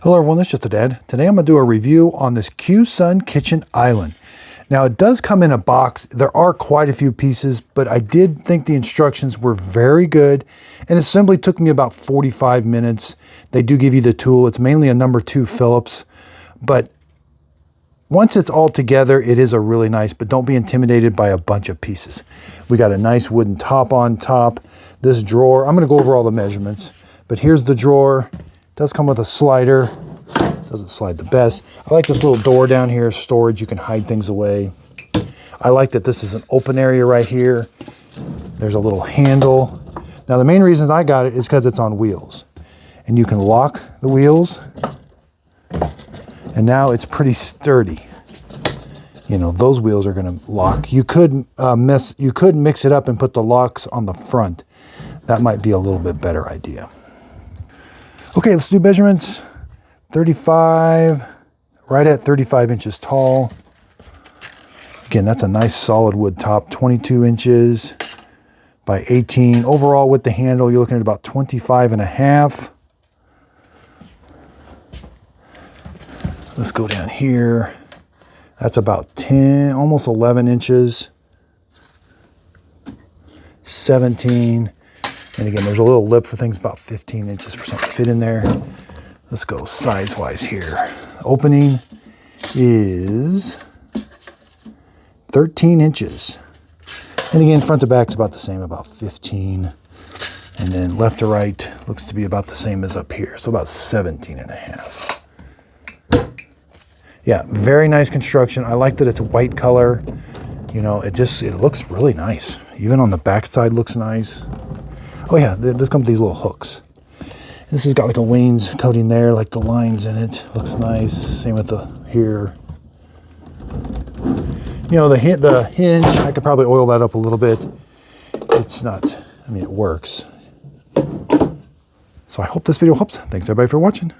Hello everyone, it's Just a Dad. Today I'm going to do a review on this Qsun kitchen island. Now it does come in a box. There are quite a few pieces, but I did think the instructions were very good, and it simply took me about 45 minutes. They do give you the tool. It's mainly a number 2 Phillips, but once it's all together, it is a really nice, but don't be intimidated by a bunch of pieces. We got a nice wooden top on top. This drawer, I'm going to go over all the measurements, but here's the drawer. Does come with a slider. Doesn't slide the best. I like this little door down here, storage. You can hide things away. I like that this is an open area right here. There's a little handle. Now the main reason I got it is because it's on wheels. And you can lock the wheels. And now it's pretty sturdy. You know, those wheels are going to lock. You could mix it up and put the locks on the front. That might be a little bit better idea. Okay, let's do measurements. 35, right at 35 inches tall. Again, that's a nice solid wood top, 22 inches by 18. Overall with the handle, you're looking at about 25 and a half. Let's go down here. That's about 10, almost 11 inches. 17. And again, there's a little lip for things about 15 inches for something to fit in there. Let's go size-wise here. Opening is 13 inches. And again, front to back is about the same, about 15. And then left to right looks to be about the same as up here. So about 17 and a half. Yeah, very nice construction. I like that it's a white color. You know, it looks really nice. Even on the back side looks nice. Oh yeah, this comes with these little hooks. This has got like a Wayne's coating there, like the lines in it. Looks nice. Same with the here. You know, the hinge, I could probably oil that up a little bit. It's not, I mean, it works. So I hope this video helps. Thanks everybody for watching.